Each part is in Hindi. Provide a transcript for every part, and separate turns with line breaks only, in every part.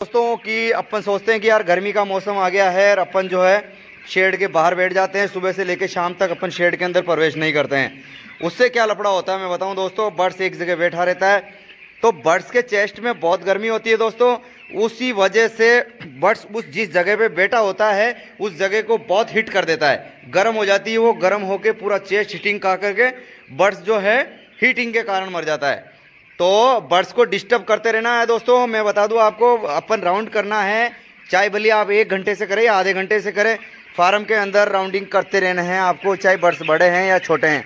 दोस्तों कि अपन सोचते हैं कि यार गर्मी का मौसम आ गया है और अपन जो है शेड के बाहर बैठ जाते हैं। सुबह से लेकर शाम तक अपन शेड के अंदर प्रवेश नहीं करते हैं। उससे क्या लफड़ा होता है मैं बताऊं दोस्तों। बर्ड्स एक जगह बैठा रहता है तो बर्ड्स के चेस्ट में बहुत गर्मी होती है दोस्तों। उसी वजह से बर्ड्स उस जिस जगह पे बैठा होता है उस जगह को बहुत हिट कर देता है, गर्म हो जाती है। वो गर्म होकर पूरा चेस्ट हीटिंग का करके बर्ड्स जो है हीटिंग के कारण मर जाता है। तो बर्ड्स को डिस्टर्ब करते रहना है दोस्तों। मैं बता दूं आपको, अपन राउंड करना है, चाहे भले आप 1 घंटे से करें या आधे घंटे से करें, फार्म के अंदर राउंडिंग करते रहना है आपको, चाहे बर्ड्स बड़े हैं या छोटे हैं।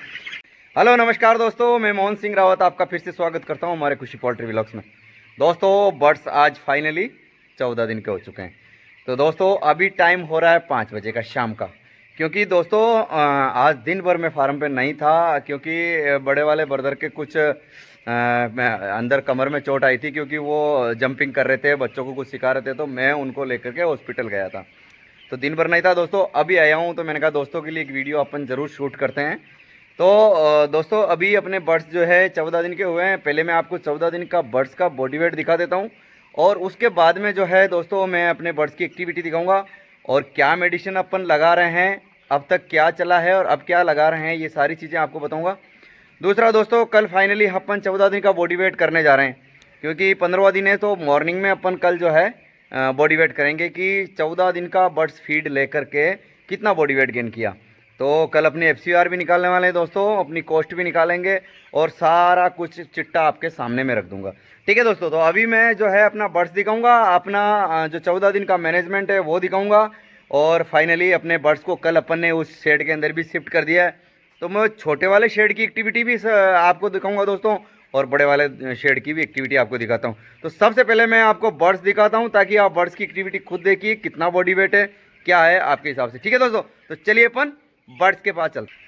हेलो नमस्कार दोस्तों, मैं मोहन सिंह रावत आपका फिर से स्वागत करता हूं हमारे खुशी पोल्ट्री व्लॉग्स में। दोस्तों बर्ड्स आज फाइनली 14 दिन के हो चुके हैं। तो दोस्तों अभी टाइम हो रहा है 5 बजे का शाम का, क्योंकि दोस्तों आज दिन भर मैं फार्म पे नहीं था, क्योंकि बड़े वाले ब्रदर के कुछ अंदर कमर में चोट आई थी, क्योंकि वो जंपिंग कर रहे थे, बच्चों को कुछ सिखा रहे थे, तो मैं उनको लेकर के हॉस्पिटल गया था। तो दिन भर नहीं था दोस्तों, अभी आया हूँ। तो मैंने कहा दोस्तों के लिए एक वीडियो अपन ज़रूर शूट करते हैं। तो दोस्तों अभी अपने बर्ड्स जो है 14 दिन के हुए हैं। पहले मैं आपको 14 दिन का बर्ड्स का बॉडी वेट दिखा देता हूँ, और उसके बाद में जो है दोस्तों मैं अपने बर्ड्स की एक्टिविटी दिखाऊँगा, और क्या मेडिसिन अपन लगा रहे हैं, अब तक क्या चला है और अब क्या लगा रहे हैं, ये सारी चीज़ें आपको बताऊँगा। दूसरा दोस्तों, कल फाइनली अपन 14 दिन का बॉडी वेट करने जा रहे हैं, क्योंकि 15वां दिन है। तो मॉर्निंग में अपन कल जो है बॉडी वेट करेंगे कि 14 दिन का बर्ड्स फीड लेकर के कितना बॉडी वेट गेन किया। तो कल अपनी FCR भी निकालने वाले हैं दोस्तों, अपनी कॉस्ट भी निकालेंगे, और सारा कुछ चिट्टा आपके सामने में रख दूंगा। ठीक है दोस्तों, तो अभी मैं जो है अपना बर्ड्स दिखाऊंगा, अपना जो 14 दिन का मैनेजमेंट है वो दिखाऊंगा, और फाइनली अपने बर्ड्स को कल अपन ने उस शेड के अंदर भी शिफ्ट कर दिया है। तो मैं छोटे वाले शेड की एक्टिविटी भी आपको दिखाऊंगा दोस्तों, और बड़े वाले शेड की भी एक्टिविटी आपको दिखाता हूं। तो सबसे पहले मैं आपको बर्ड्स दिखाता हूं, ताकि आप बर्ड्स की एक्टिविटी खुद देखिए, कितना बॉडी वेट है, क्या है आपके हिसाब से। ठीक है दोस्तों, तो चलिए अपन बर्ड्स के पास चलते।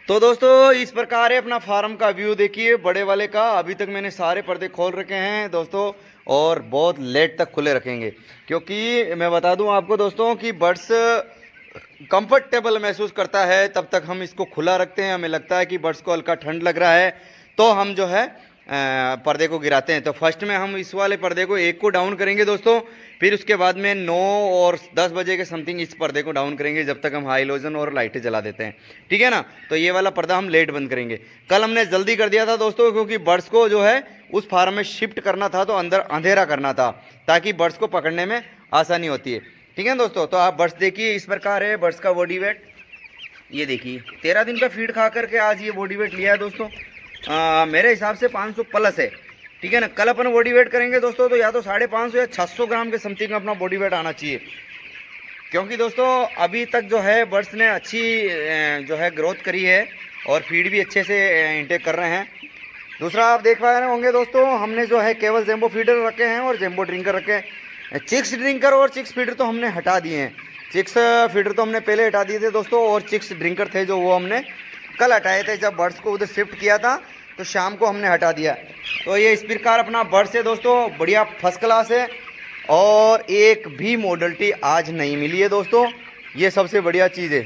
तो दोस्तों इस प्रकार है अपना फार्म का व्यू, देखिए बड़े वाले का। अभी तक मैंने सारे पर्दे खोल रखे हैं दोस्तों, और बहुत लेट तक खुले रखेंगे, क्योंकि मैं बता दूं आपको दोस्तों कि बर्ड्स कंफर्टेबल महसूस करता है तब तक हम इसको खुला रखते हैं। हमें लगता है कि बर्ड्स को हल्का ठंड लग रहा है तो हम जो है पर्दे को गिराते हैं। तो फर्स्ट में हम इस वाले पर्दे को 1 को डाउन करेंगे दोस्तों, फिर उसके बाद में 9 और 10 बजे के समथिंग इस पर्दे को डाउन करेंगे, जब तक हम हाइलोजन और लाइटें जला देते हैं। ठीक है ना। तो ये वाला पर्दा हम लेट बंद करेंगे। कल हमने जल्दी कर दिया था दोस्तों, क्योंकि बर्ड्स को जो है उस फार्म में शिफ्ट करना था, तो अंदर अंधेरा करना था, ताकि बर्ड्स को पकड़ने में आसानी होती है। ठीक है दोस्तों, तो आप बर्ड्स देखिए, इस प्रकार है बर्ड्स का बॉडी वेट। ये देखिए 13 दिन का फीड खा करके आज ये बॉडी वेट लिया है दोस्तों। मेरे हिसाब से 500 प्लस है। ठीक है ना। कल अपन बॉडी वेट करेंगे दोस्तों, तो या तो 550 या 600 ग्राम के समथिंग अपना बॉडी वेट आना चाहिए, क्योंकि दोस्तों अभी तक जो है बर्ड्स ने अच्छी जो है ग्रोथ करी है, और फीड भी अच्छे से इंटेक कर रहे हैं। दूसरा आप देख पा रहे होंगे दोस्तों, हमने जो है केवल जेम्बो फीडर रखे हैं और जेम्बो ड्रिंकर रखे हैं। चिक्स ड्रिंकर और चिक्स फीडर तो हमने हटा दिए हैं। चिक्स फीडर तो हमने पहले हटा दिए थे दोस्तों, और चिक्स ड्रिंकर थे जो वो हमने कल हटाए थे, जब बर्ड्स को उधर शिफ्ट किया था तो शाम को हमने हटा दिया। तो ये इस प्रकार अपना बर्ड्स है दोस्तों, बढ़िया फर्स्ट क्लास है, और एक भी मॉडलिटी आज नहीं मिली है दोस्तों। ये सबसे बढ़िया चीज़ है।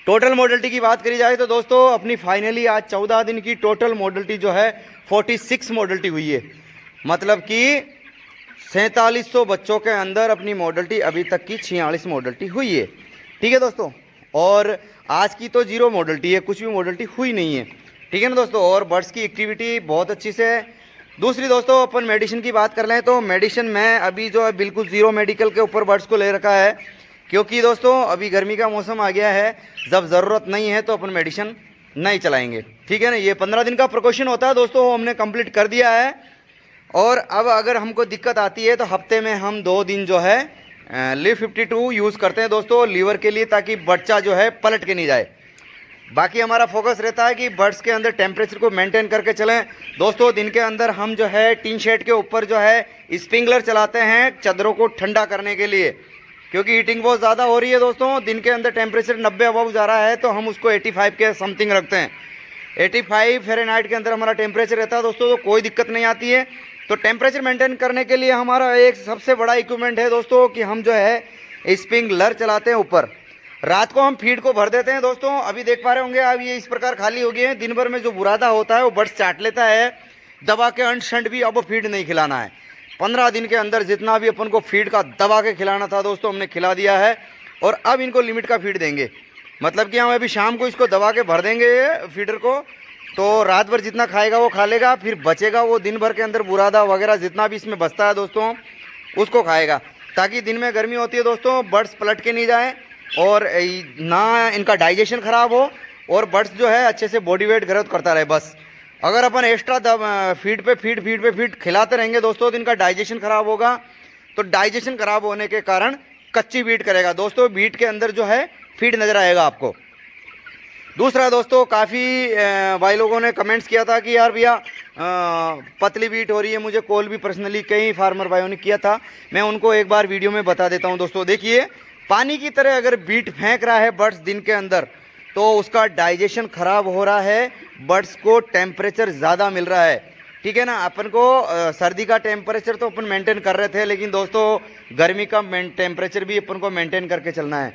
टोटल मॉडलिटी की बात करी जाए तो दोस्तों अपनी फाइनली आज 14 दिन की टोटल मॉडलिटी जो है 46 मॉडलिटी हुई है। मतलब कि 4700 बच्चों के अंदर अपनी मॉडलिटी अभी तक की 46 मॉडलिटी हुई है। ठीक है दोस्तों, और आज की तो 0 मॉडलिटी है, कुछ भी मॉडलिटी हुई नहीं है। ठीक है ना दोस्तों, और बर्ड्स की एक्टिविटी बहुत अच्छी से है। दूसरी दोस्तों अपन मेडिसिन की बात कर लें तो मेडिसिन मैं अभी जो है बिल्कुल 0 मेडिकल के ऊपर बर्ड्स को ले रखा है, क्योंकि दोस्तों अभी गर्मी का मौसम आ गया है, जब ज़रूरत नहीं है तो अपन मेडिसिन नहीं चलाएंगे। ठीक है ना। ये 15 दिन का प्रिकॉशन होता है दोस्तों, वो हमने कंप्लीट कर दिया है, और अब अगर हमको दिक्कत आती है तो हफ्ते में हम 2 दिन जो है लिव 52 यूज़ करते हैं दोस्तों लीवर के लिए, ताकि बच्चा जो है पलट के नहीं जाए। बाकी हमारा फोकस रहता है कि बर्ड्स के अंदर टेम्परेचर को मेंटेन करके चलें दोस्तों। दिन के अंदर हम जो है टीन शेड के ऊपर जो है स्प्रिंकलर चलाते हैं चादरों को ठंडा करने के लिए, क्योंकि हीटिंग बहुत ज़्यादा हो रही है दोस्तों। दिन के अंदर टेम्परेचर 90 अबव जा रहा है, तो हम उसको 85 के समथिंग रखते हैं। 85 फ़ारेनहाइट के अंदर हमारा टेम्परेचर रहता है दोस्तों, तो कोई दिक्कत नहीं आती है। तो टेम्परेचर मेंटेन करने के लिए हमारा एक सबसे बड़ा इक्विपमेंट है दोस्तों, कि हम जो है स्प्रिंकलर चलाते हैं ऊपर। रात को हम फीड को भर देते हैं दोस्तों। अभी देख पा रहे होंगे, अब ये इस प्रकार खाली हो गए हैं। दिन भर में जो बुरादा होता है वो बर्ड्स चाट लेता है, दबा के अंट शंट भी, अब फीड नहीं खिलाना है। 15 दिन के अंदर जितना भी अपन को फीड का दबा के खिलाना था दोस्तों हमने खिला दिया है। और अब इनको लिमिट का फीड देंगे, मतलब कि हम अभी शाम को इसको दबा के भर देंगे फीडर को, तो रात भर जितना खाएगा वो खा लेगा, फिर बचेगा वो दिन भर के अंदर बुरादा वगैरह जितना भी इसमें बचता है दोस्तों उसको खाएगा, ताकि दिन में गर्मी होती है दोस्तों बर्ड्स पलट के नहीं जाएँ और ना इनका डाइजेशन ख़राब हो और बर्ड्स जो है अच्छे से बॉडी वेट ग्रोथ करता रहे। बस अगर अपन एक्स्ट्रा फीड पे फीड खिलाते रहेंगे दोस्तों तो इनका डाइजेशन ख़राब होगा, तो डाइजेशन ख़राब होने के कारण कच्ची बीट करेगा दोस्तों, बीट के अंदर जो है फीड नज़र आएगा आपको। दूसरा दोस्तों काफ़ी भाई लोगों ने कमेंट्स किया था कि यार भैया पतली बीट हो रही है, मुझे कॉल भी पर्सनली कई फार्मर भाइयों ने किया था, मैं उनको एक बार वीडियो में बता देता हूं दोस्तों। देखिए पानी की तरह अगर बीट फेंक रहा है बर्ड्स दिन के अंदर तो उसका डाइजेशन ख़राब हो रहा है, बर्ड्स को टेम्परेचर ज़्यादा मिल रहा है, ठीक है ना। अपन को सर्दी का टेम्परेचर तो अपन मेंटेन कर रहे थे, लेकिन दोस्तों गर्मी का टेम्परेचर भी अपन को मेंटेन करके चलना है,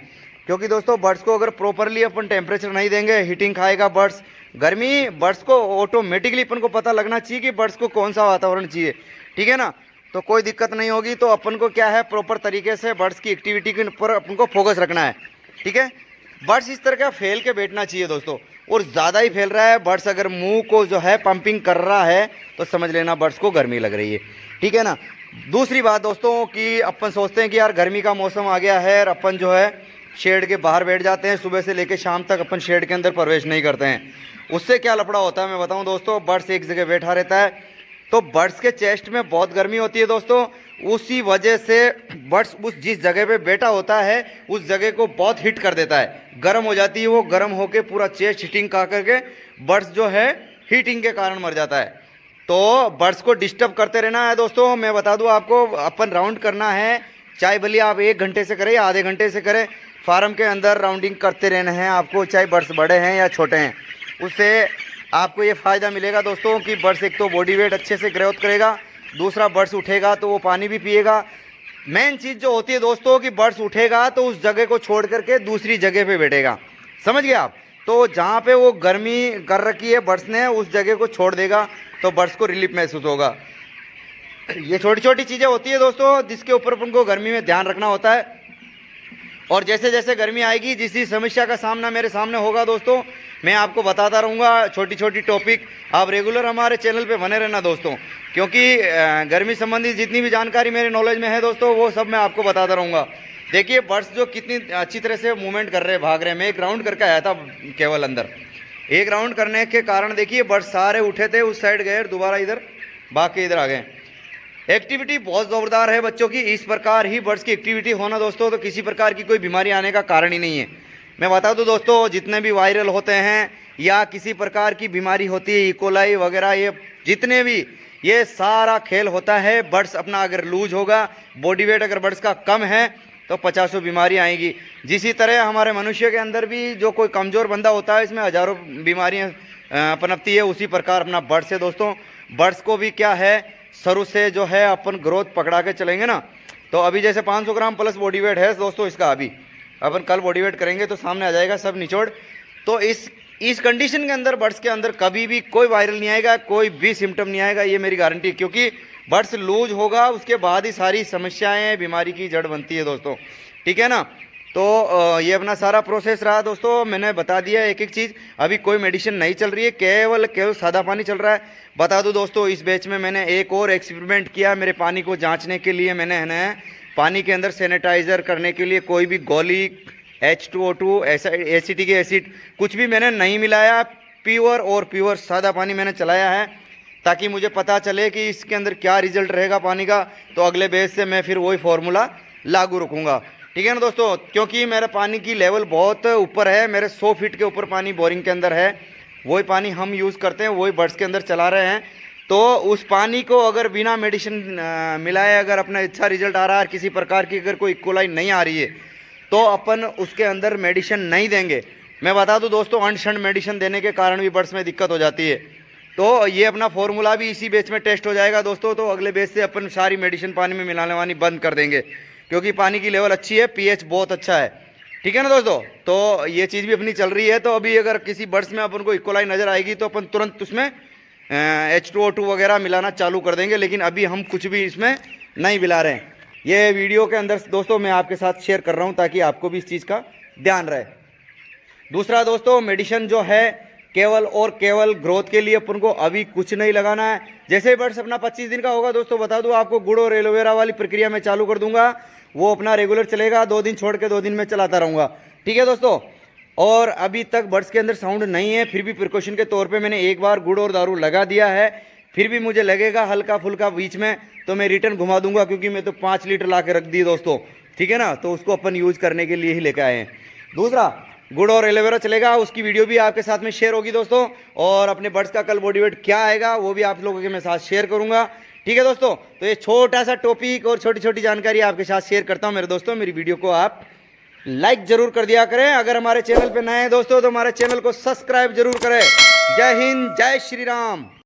क्योंकि दोस्तों बर्ड्स को अगर प्रॉपरली अपन टेम्परेचर नहीं देंगे हीटिंग खाएगा बर्ड्स, गर्मी बर्ड्स को ऑटोमेटिकली अपन को पता लगना चाहिए कि बर्ड्स को कौन सा वातावरण चाहिए, ठीक है ना। तो कोई दिक्कत नहीं होगी, तो अपन को क्या है प्रॉपर तरीके से बर्ड्स की एक्टिविटी के ऊपर अपन को फोकस रखना है, ठीक है। बर्ड्स इस तरह का फैल के बैठना चाहिए दोस्तों, और ज़्यादा ही फैल रहा है बर्ड्स अगर मुंह को जो है पंपिंग कर रहा है तो समझ लेना बर्ड्स को गर्मी लग रही है, ठीक है ना। दूसरी बात दोस्तों कि अपन सोचते हैं कि यार गर्मी का मौसम आ गया है और अपन जो है शेड के बाहर बैठ जाते हैं, सुबह से लेकर शाम तक अपन शेड के अंदर प्रवेश नहीं करते हैं। उससे क्या लफड़ा होता है मैं बताऊं दोस्तों, बर्ड्स एक जगह बैठा रहता है तो बर्ड्स के चेस्ट में बहुत गर्मी होती है दोस्तों, उसी वजह से बर्ड्स उस जिस जगह पे बैठा होता है उस जगह को बहुत हिट कर देता है, गर्म हो जाती है वो, गर्म होके पूरा चेस्ट हीटिंग का करके बर्ड्स जो है हीटिंग के कारण मर जाता है। तो बर्ड्स को डिस्टर्ब करते रहना है दोस्तों। मैं बता दूं आपको, अपन राउंड करना है, चाहे भले आप 1 घंटे से करें या आधे घंटे से करें, फार्म के अंदर राउंडिंग करते रहना है आपको, चाहे बर्ड्स बड़े हैं या छोटे हैं। उससे आपको ये फ़ायदा मिलेगा दोस्तों कि बर्ड्स एक तो बॉडी वेट अच्छे से ग्रोथ करेगा, दूसरा बर्ड्स उठेगा तो वो पानी भी पिएगा। मेन चीज़ जो होती है दोस्तों कि बर्ड्स उठेगा तो उस जगह को छोड़ करके दूसरी जगह पे बैठेगा, समझ गए आप। तो जहाँ पे वो गर्मी कर रखी है बर्ड्स ने उस जगह को छोड़ देगा तो बर्ड्स को रिलीफ महसूस होगा। ये छोटी छोटी चीज़ें होती है दोस्तों जिसके ऊपर अपन को गर्मी में ध्यान रखना होता है। और जैसे जैसे गर्मी आएगी जिस जिस समस्या का सामना मेरे सामने होगा दोस्तों मैं आपको बताता रहूँगा, छोटी छोटी टॉपिक। आप रेगुलर हमारे चैनल पे बने रहना दोस्तों, क्योंकि गर्मी संबंधी जितनी भी जानकारी मेरे नॉलेज में है दोस्तों वो सब मैं आपको बताता रहूँगा। देखिए बर्ड्स जो कितनी अच्छी तरह से मूवमेंट कर रहे हैं, भाग रहे हैं। मैं एक राउंड करके आया था केवल अंदर, एक राउंड करने के कारण देखिए बर्ड्स सारे उठे थे, उस साइड गए, दोबारा इधर भाग के इधर आ गए। एक्टिविटी बहुत ज़ोरदार है बच्चों की। इस प्रकार ही बर्ड्स की एक्टिविटी होना दोस्तों तो किसी प्रकार की कोई बीमारी आने का कारण ही नहीं है। मैं बता दूं दोस्तों, जितने भी वायरल होते हैं या किसी प्रकार की बीमारी होती है, इकोलाई वगैरह, ये जितने भी, ये सारा खेल होता है बर्ड्स अपना अगर लूज होगा, बॉडी वेट अगर बर्ड्स का कम है तो 50 बीमारी आएंगी। जिसी तरह हमारे मनुष्य के अंदर भी जो कोई कमज़ोर बंदा होता है इसमें हज़ारों बीमारियाँ पनपती है, उसी प्रकार अपना बर्ड्स है दोस्तों। बर्ड्स को भी क्या है शुरू से जो है अपन ग्रोथ पकड़ा के चलेंगे ना, तो अभी जैसे 500 ग्राम प्लस बॉडी वेट है दोस्तों इसका, अभी अपन कल बॉडी वेट करेंगे तो सामने आ जाएगा सब निचोड़। तो इस कंडीशन के अंदर बर्ड्स के अंदर कभी भी कोई वायरल नहीं आएगा, कोई भी सिम्टम नहीं आएगा, ये मेरी गारंटी है। क्योंकि बर्ड्स लूज होगा उसके बाद ही सारी समस्याएं बीमारी की जड़ बनती है दोस्तों, ठीक है ना। तो ये अपना सारा प्रोसेस रहा दोस्तों, मैंने बता दिया एक एक चीज़। अभी कोई मेडिसिन नहीं चल रही है, केवल सादा पानी चल रहा है। बता दूं दोस्तों, इस बैच में मैंने एक और एक्सपेरिमेंट किया। मेरे पानी को जांचने के लिए मैंने है ना पानी के अंदर सैनिटाइज़र करने के लिए कोई भी गोली, H2O2, एसिटिक एसिड कुछ भी मैंने नहीं मिलाया। प्योर और प्योर सादा पानी मैंने चलाया है ताकि मुझे पता चले कि इसके अंदर क्या रिजल्ट रहेगा पानी का। तो अगले बैच से मैं फिर वही फार्मूला लागू रखूँगा, ठीक है ना दोस्तों। क्योंकि मेरा पानी की लेवल बहुत ऊपर है, मेरे 100 फीट के ऊपर पानी बोरिंग के अंदर है, वही पानी हम यूज़ करते हैं, वही बर्ड्स के अंदर चला रहे हैं। तो उस पानी को अगर बिना मेडिसिन मिलाए अगर अपना अच्छा रिजल्ट आ रहा है, किसी प्रकार की अगर कोई इकोलाई नहीं आ रही है, तो अपन उसके अंदर मेडिसिन नहीं देंगे। मैं बता दूं दोस्तों, अनशंड मेडिसिन देने के कारण भी बर्ड्स में दिक्कत हो जाती है। तो ये अपना फॉर्मूला भी इसी बैच में टेस्ट हो जाएगा दोस्तों। तो अगले बैच से अपन सारी मेडिसिन पानी में मिलाने वाली बंद कर देंगे, क्योंकि पानी की लेवल अच्छी है, पीएच बहुत अच्छा है, ठीक है ना दोस्तों। तो ये चीज़ भी अपनी चल रही है। तो अभी अगर किसी बर्ड्स में अपन को इकोलाई नज़र आएगी तो अपन तुरंत उसमें H2O2 वगैरह मिलाना चालू कर देंगे, लेकिन अभी हम कुछ भी इसमें नहीं मिला रहे हैं। ये वीडियो के अंदर दोस्तों मैं आपके साथ शेयर कर रहा हूँ ताकि आपको भी इस चीज़ का ध्यान रहे। दूसरा दोस्तों, मेडिसिन जो है केवल और केवल ग्रोथ के लिए अपन को अभी कुछ नहीं लगाना है। जैसे ही बर्ड्स अपना 25 दिन का होगा दोस्तों, बता दूं आपको, गुड़ और एलोवेरा वाली प्रक्रिया में चालू कर दूंगा। वो अपना रेगुलर चलेगा, 2 दिन छोड़ के 2 दिन में चलाता रहूँगा। ठीक है दोस्तों। और अभी तक बर्ड्स के अंदर साउंड नहीं है, फिर भी प्रिकॉशन के तौर पे मैंने एक बार गुड़ और दारू लगा दिया है। फिर भी मुझे लगेगा हल्का फुल्का बीच में, तो मैं रिटर्न घुमा दूंगा, क्योंकि मैं तो 5 लीटर ला के रख दी दोस्तों। ठीक है ना, तो उसको अपन यूज़ करने के लिए ही लेकर आए हैं। दूसरा, गुड़ और एलोवेरा चलेगा, उसकी वीडियो भी आपके साथ में शेयर होगी दोस्तों। और अपने बर्ड्स का कल बॉडी वेट क्या आएगा वो भी आप लोगों के मैं साथ शेयर करूंगा। ठीक है दोस्तों। तो ये छोटा सा टॉपिक और छोटी छोटी जानकारी आपके साथ शेयर करता हूं मेरे दोस्तों। मेरी वीडियो को आप लाइक जरूर कर दिया करें। अगर हमारे चैनल पे नए हैं दोस्तों तो हमारे चैनल को सब्सक्राइब जरूर करें। जय हिंद, जय श्री राम।